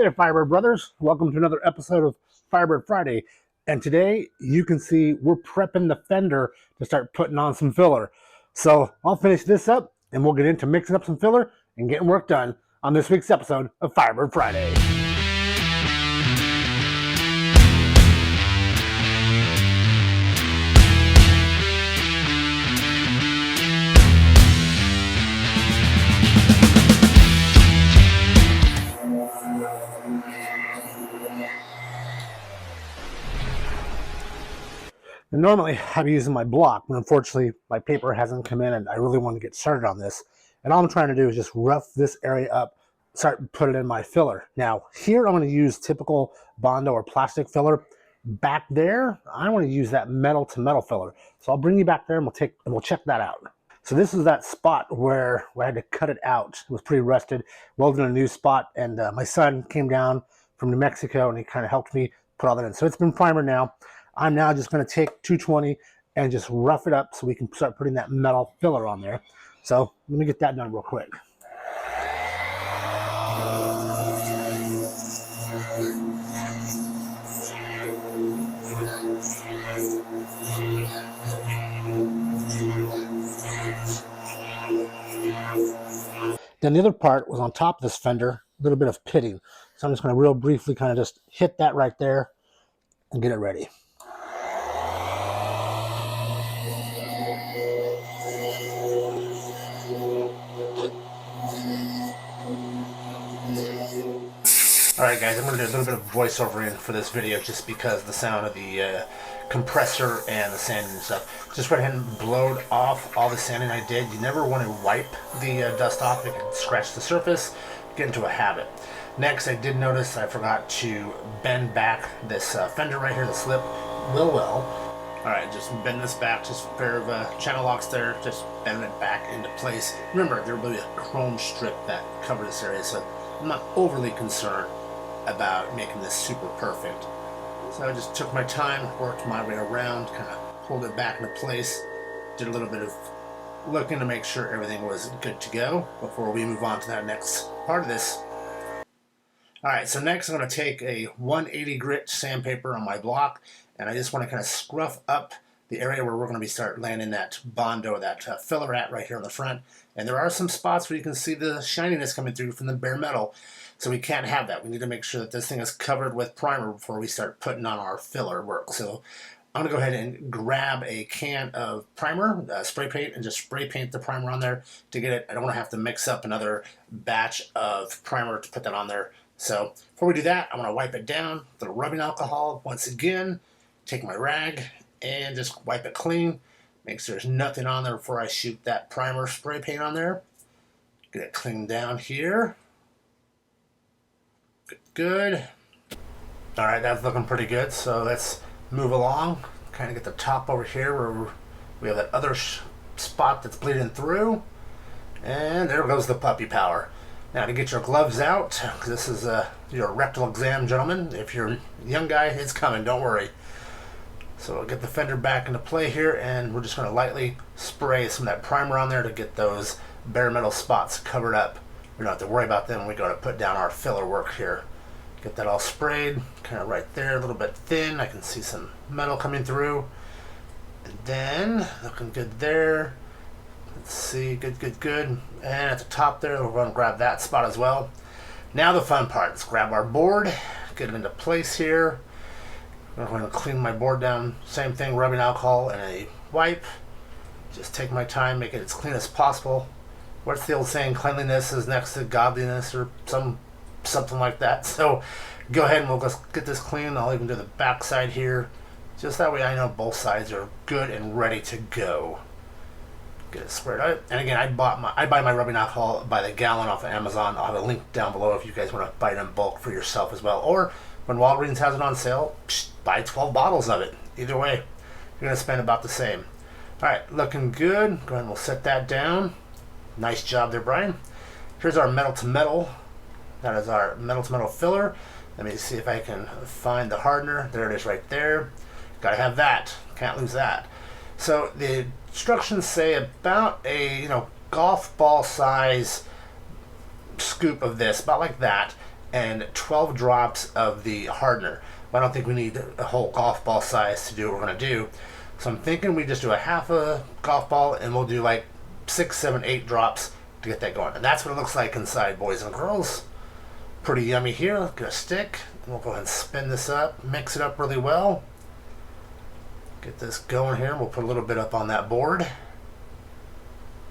there, Firebird brothers. Welcome to another episode of Firebird Friday. And today you can see we're prepping the Fender to start putting on some filler. So I'll finish this up and we'll get into mixing up some filler and getting work done on this week's episode of Firebird Friday. And normally I'd be using my block, but unfortunately my paper hasn't come in and I really want to get started on this. And all I'm trying to do is just rough this area up, start putting in my filler. Now here I'm going to use typical bondo or plastic filler. Back there, I want to use that metal to metal filler. So I'll bring you back there and we'll check that out. So this is that spot where I had to cut it out. It was pretty rusted, welded a new spot, and my son came down from New Mexico and he kind of helped me put all that in. So it's been primered now. I'm now just going to take 220 and just rough it up so we can start putting that metal filler on there. So let me get that done real quick. Then the other part was on top of this fender, a little bit of pitting. So I'm just going to real briefly kind of just hit that right there and get it ready. Alright guys, I'm going to do a little bit of voiceover in for this video just because the sound of the compressor and the sanding and stuff. Just went ahead and blowed off all the sanding I did. You never want to wipe the dust off. It can scratch the surface, get into a habit. Next, I did notice I forgot to bend back this fender right here, the slip, well. Alright, just bend this back, just a pair of channel locks there, just bend it back into place. Remember, there will be a chrome strip that covers this area, so I'm not overly concerned about making this super perfect. So I just took my time, worked my way around, kind of pulled it back into place, did a little bit of looking to make sure everything was good to go before we move on to that next part of this. Alright, so next I'm going to take a 180 grit sandpaper on my block, and I just want to kind of scruff up the area where we're going to be start landing that bondo, that filler at right here on the front. And there are some spots where you can see the shininess coming through from the bare metal, so we can't have that. We need to make sure that this thing is covered with primer before we start putting on our filler work. So I'm going to go ahead and grab a can of primer, spray paint, and just spray paint the primer on there to get it. I don't want to have to mix up another batch of primer to put that on there. So before we do that, I want to wipe it down with the rubbing alcohol once again. Take my rag and just wipe it clean. Make sure there's nothing on there before I shoot that primer spray paint on there. Get it cleaned down here. Good. Alright, that's looking pretty good. So let's move along. Kind of get the top over here where we have that other spot that's bleeding through. And there goes the puppy power. Now to get your gloves out, because this is your rectal exam, gentlemen. If you're a young guy, it's coming, don't worry. So we'll get the fender back into play here, and we're just going to lightly spray some of that primer on there to get those bare metal spots covered up. We don't have to worry about them when we go to put down our filler work here. Get that all sprayed, kind of right there, a little bit thin. I can see some metal coming through. And then, looking good there. Let's see, good. And at the top there, we're going to grab that spot as well. Now the fun part. Let's grab our board, get it into place here. I'm going to clean my board down. Same thing, rubbing alcohol and a wipe. Just take my time, make it as clean as possible. What's the old saying? Cleanliness is next to godliness, or something like that. So go ahead and we'll just get this clean. I'll even do the back side here. Just that way I know both sides are good and ready to go. Get it squared out. And again, I buy my rubbing alcohol by the gallon off of Amazon. I'll have a link down below if you guys want to buy it in bulk for yourself as well. Or when Walgreens has it on sale, buy 12 bottles of it. Either way, you're going to spend about the same. Alright, looking good. Go ahead and we'll set that down. Nice job there, Brian. Here's our metal to metal. That is our metal to metal filler. Let me see if I can find the hardener. There it is right there. Gotta have that. Can't lose that. So the instructions say about a golf ball size scoop of this, about like that, and 12 drops of the hardener. I don't think we need a whole golf ball size to do what we're going to do. So I'm thinking we just do a half a golf ball and we'll do like 6, 7, 8 drops to get that going. And that's what it looks like inside, boys and girls. Pretty yummy here. Let's get a stick. And we'll go ahead and spin this up, mix it up really well. Get this going here. We'll put a little bit up on that board.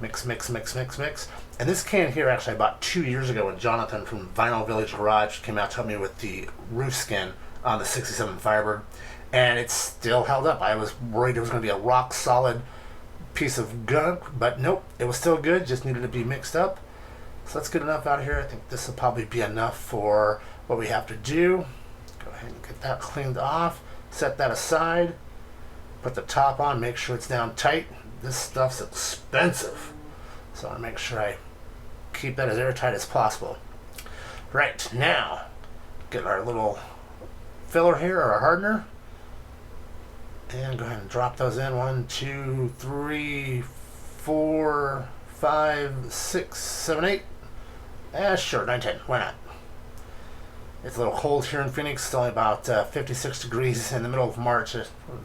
Mix, mix, mix, mix, mix. And this can here actually I bought 2 years ago when Jonathan from Vinyl Village Garage came out to help me with the roof skin on the 67 Firebird. And it still held up. I was worried it was going to be a rock solid piece of gunk, but nope, it was still good, just needed to be mixed up. So that's good enough out here. I think this will probably be enough for what we have to do. Go ahead and get that cleaned off, set that aside, put the top on, make sure it's down tight. This stuff's expensive, so I want to make sure I keep that as airtight as possible. Right, now, get our little filler here, or our hardener, and go ahead and drop those in. 1, 2, 3, 4, 5, 6, 7, 8. Sure, 9, 10. Why not? It's a little cold here in Phoenix. It's only about 56 degrees in the middle of March.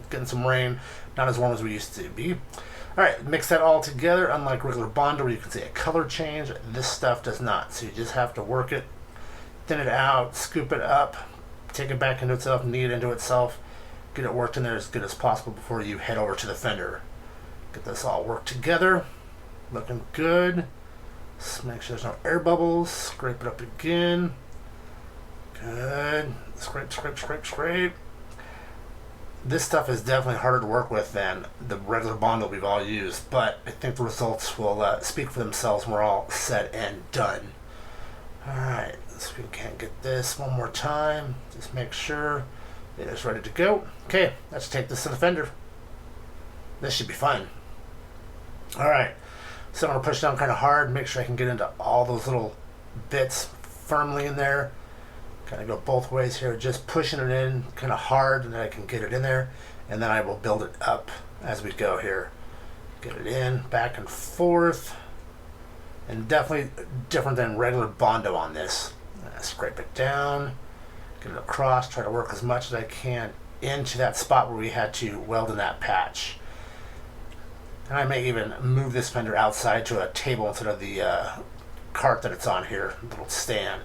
Getting some rain. Not as warm as we used to be. Alright, mix that all together. Unlike regular Bondo where you can see a color change, this stuff does not. So you just have to work it, thin it out, scoop it up, take it back into itself, knead it into itself, get it worked in there as good as possible before you head over to the Fender. Get this all worked together. Looking good. Just make sure there's no air bubbles. Scrape it up again. Good. Scrape, scrape, scrape, scrape. This stuff is definitely harder to work with than the regular Bondo we've all used, but I think the results will speak for themselves when we're all said and done. Alright, so we can get this one more time. Just make sure it is ready to go. Okay, let's take this to the Fender. This should be fun. Alright, so I'm going to push down kind of hard, make sure I can get into all those little bits firmly in there. Kind of go both ways here, just pushing it in kind of hard, and then I can get it in there, and then I will build it up as we go here. Get it in, back and forth, and definitely different than regular Bondo on this. Scrape it down, get it across, try to work as much as I can into that spot where we had to weld in that patch. And I may even move this Fender outside to a table instead of the cart that it's on here, little stand.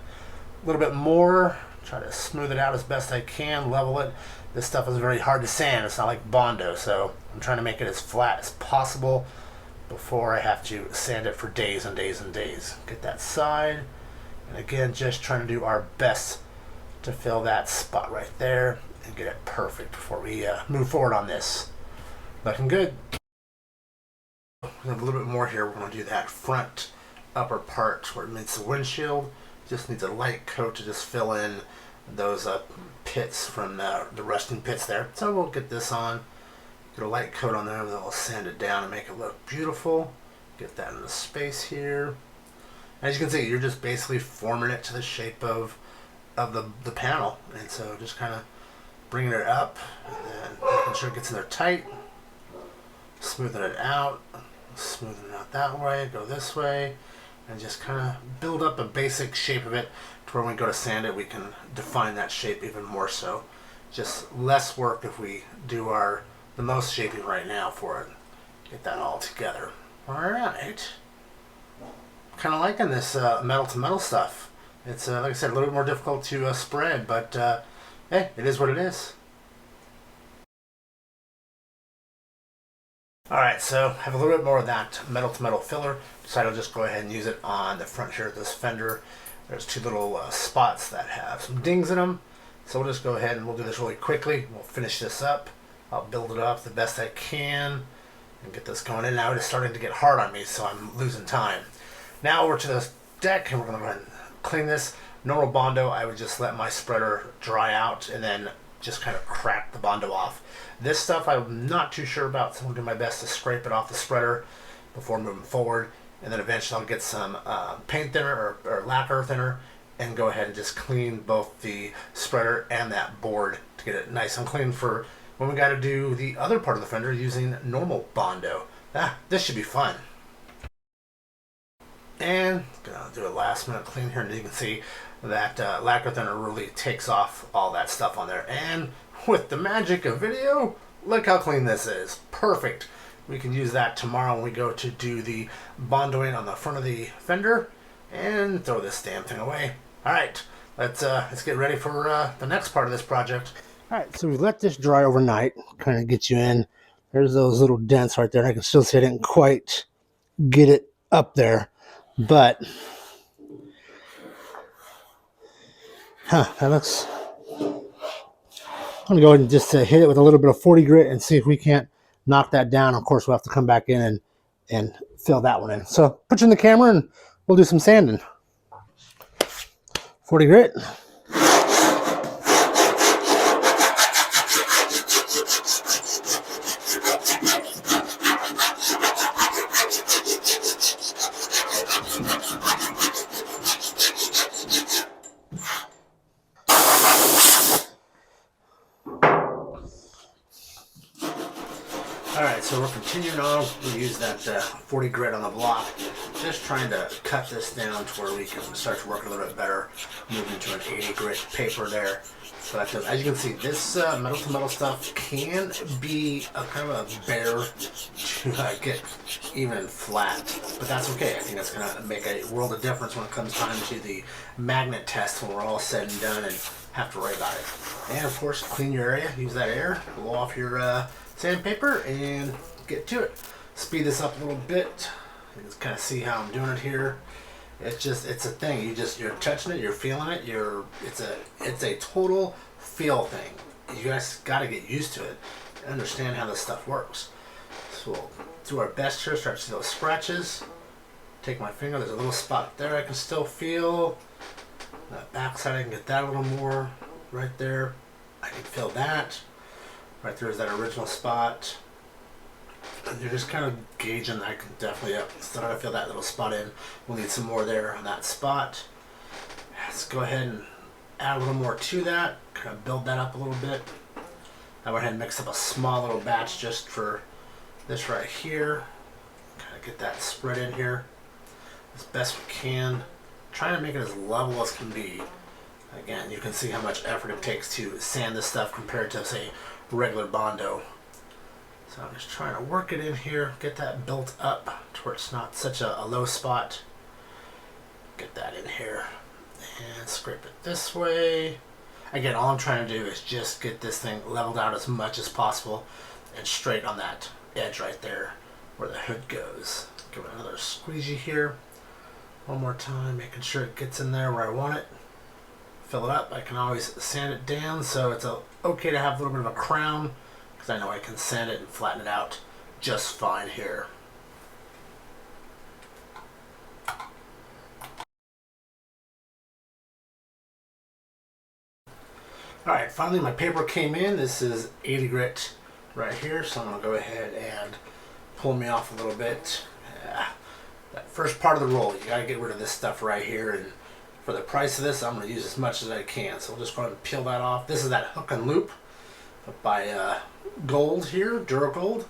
A little bit more, try to smooth it out as best I can, level it. This stuff is very hard to sand, it's not like Bondo, so I'm trying to make it as flat as possible before I have to sand it for days and days and days. Get that side, and again, just trying to do our best to fill that spot right there and get it perfect before we move forward on this. Looking good. We have a little bit more here. We're going to do that front upper part where it meets the windshield. Just needs a light coat to just fill in those pits from the rusting pits there. So we'll get this on, get a light coat on there, and then we'll sand it down and make it look beautiful. Get that in the space here. As you can see, you're just basically forming it to the shape of the panel, and so just kind of bringing it up and then making sure it gets in there tight, smoothing it out that way, go this way, and just kind of build up a basic shape of it to where when we go to sand it, we can define that shape even more so. Just less work if we do the most shaping right now for it. Get that all together. Alright. Kind of liking this metal to metal stuff. It's, like I said, a little bit more difficult to spread, but hey, it is what it is. Alright, so I have a little bit more of that metal to metal filler. Decided I'll just go ahead and use it on the front here of this Fender. There's two little spots that have some dings in them. So we'll just go ahead and we'll do this really quickly. We'll finish this up. I'll build it up the best I can and get this going in. Now it is starting to get hard on me, so I'm losing time. Now over to the deck, and we're going to go ahead and clean this. Normal Bondo, I would just let my spreader dry out and then just kind of crack the Bondo off. This stuff I'm not too sure about, so I'm going to do my best to scrape it off the spreader before moving forward. And then eventually I'll get some paint thinner or lacquer thinner and go ahead and just clean both the spreader and that board to get it nice and clean for when we got to do the other part of the Fender using normal Bondo. This should be fun. And gonna do a last minute clean here, and you can see that lacquer thinner really takes off all that stuff on there. And with the magic of video, look how clean this is. Perfect. We can use that tomorrow when we go to do the bondoing on the front of the fender and throw this damn thing away. All right, let's get ready for the next part of this project. All right, so we let this dry overnight, kind of get you in. There's those little dents right there. I can still see I didn't quite get it up there, but that looks. I'm gonna go ahead and just hit it with a little bit of 40 grit and see if we can't knock that down. Of course, we'll have to come back in and fill that one in. So put you in the camera and we'll do some sanding. 40 grit. Alright, so we're continuing on. We use that 40 grit on the block. Just trying to cut this down to where we can start to work a little bit better. Moving to an 80 grit paper there. But as you can see, this metal to metal stuff can be a kind of a bear to get even flat. But that's okay. I think that's going to make a world of difference when it comes time to the magnet test when we're all said and done and have to worry about it. And of course, clean your area. Use that air. Blow off your sandpaper and get to it. Speed this up a little bit. You can kind of see how I'm doing it here. It's a thing. You're touching it, you're feeling it. It's a total feel thing. You guys got to get used to it and understand how this stuff works. So we'll do our best here. Start to see those scratches. Take my finger. There's a little spot there I can still feel. That back side I can get that a little more. Right there, I can feel that. Right there is that original spot. And you're just kind of gauging that. I can definitely start to fill that little spot in. We'll need some more there on that spot. Let's go ahead and add a little more to that. Kind of build that up a little bit. I went ahead and mix up a small little batch just for this right here. Kind of get that spread in here as best we can. Trying to make it as level as can be. Again, you can see how much effort it takes to sand this stuff compared to, say, regular bondo. So I'm just trying to work it in here, get that built up to where it's not such a low spot. Get that in here and scrape it this way. Again, all I'm trying to do is just get this thing leveled out as much as possible and straight on that edge right there where the hood goes. Give it another squeegee here. One more time, making sure it gets in there where I want it. Fill it up. I can always sand it down, so it's okay to have a little bit of a crown, because I know I can sand it and flatten it out just fine here. Alright, finally my paper came in. This is 80 grit right here, so I'm going to go ahead and pull me off a little bit. That first part of the roll, you got to get rid of this stuff right here, and for the price of this, I'm going to use as much as I can. So we'll just go ahead and peel that off. This is that hook and loop by Gold here, Duragold.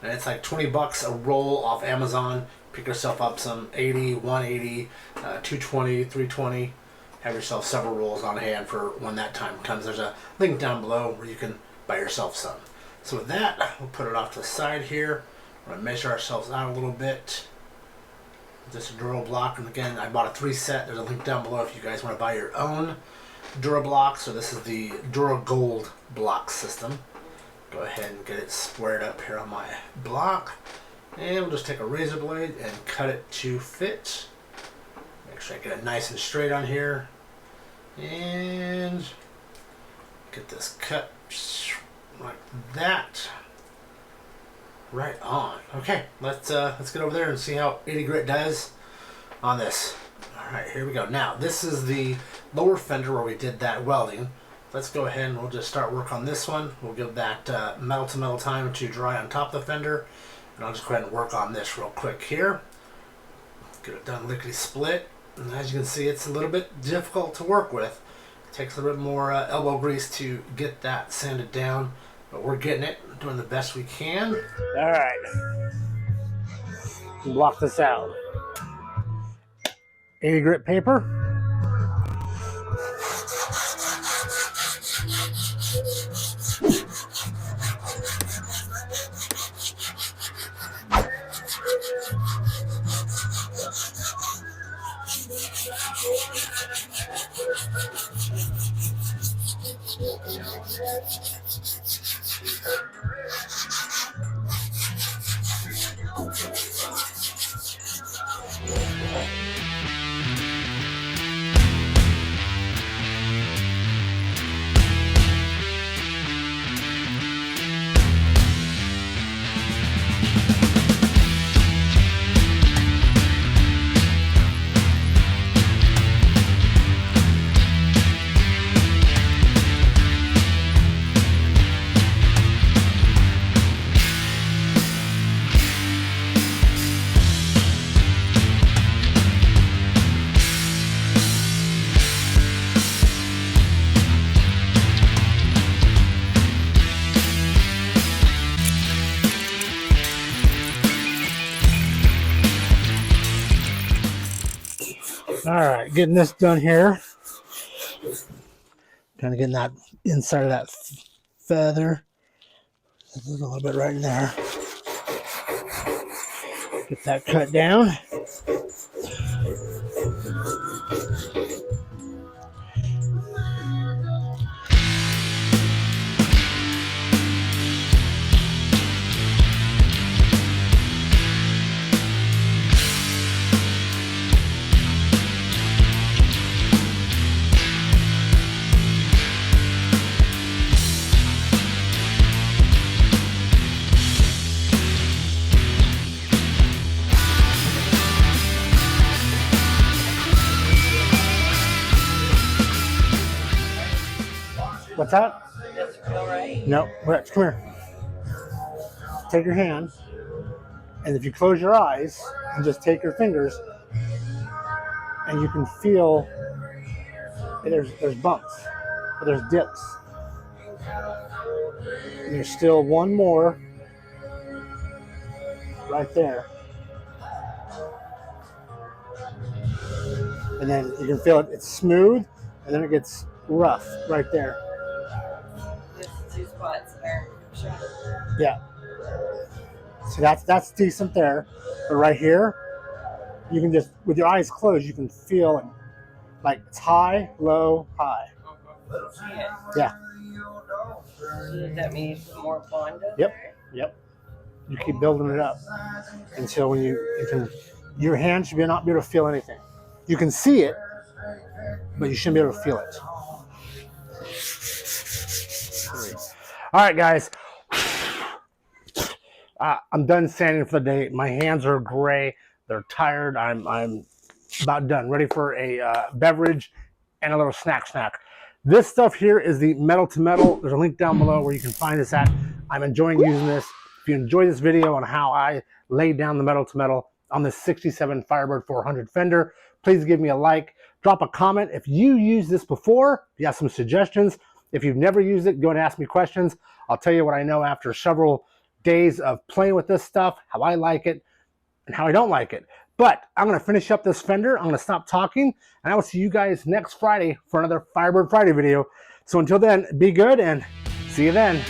And it's like 20 bucks a roll off Amazon. Pick yourself up some 80, 180, 220, 320. Have yourself several rolls on hand for when that time comes. There's a link down below where you can buy yourself some. So with that, we'll put it off to the side here. We're going to measure ourselves out a little bit. Just a Duro block, and again, I bought a 3 set. There's a link down below if you guys want to buy your own Duro block. So this is the Duragold block system. Go ahead and get it squared up here on my block, and we'll just take a razor blade and cut it to fit. Make sure I get it nice and straight on here, and get this cut like that. Right on. Okay, let's get over there and see how 80 grit does on this. All right, here we go. Now this is the lower fender where we did that welding. Let's go ahead and we'll just start work on this one. We'll give that metal to metal time to dry on top of the fender, and I'll just go ahead and work on this real quick here. Get it done lickety split. And as you can see, it's a little bit difficult to work with. It takes a little bit more elbow grease to get that sanded down. But we're getting it, doing the best we can. All right. Block this out. 80 grit paper. All right, getting this done here. Kind of getting that inside of that feather. There's a little bit right in there. Get that cut down. What's that? Does it feel right? No, Rex, come here. Take your hand, and if you close your eyes and just take your fingers, and you can feel there's bumps, but there's dips. And there's still one more right there. And then you can feel it, it's smooth, and then it gets rough right there. There's 2 spots there. Yeah. So that's decent there. But right here, you can just, with your eyes closed, you can feel it. Like it's high, low, high. Yeah. So does that mean you put more bondo Yep. there? Yep. You keep building it up until when you can, your hand should not be able to feel anything. You can see it, but you shouldn't be able to feel it. All right, guys. I'm done sanding for the day. My hands are gray. They're tired. I'm about done. Ready for a beverage and a little snack. This stuff here is the metal to metal. There's a link down below where you can find this at. I'm enjoying using this. If you enjoy this video on how I lay down the metal to metal on this 67 Firebird 400 Fender, please give me a like. Drop a comment if you used this before. If you have some suggestions. If you've never used it, go and ask me questions. I'll tell you what I know after several days of playing with this stuff, how I like it, and how I don't like it. But I'm going to finish up this Fender. I'm going to stop talking, and I will see you guys next Friday for another Firebird Friday video. So until then, be good, and see you then.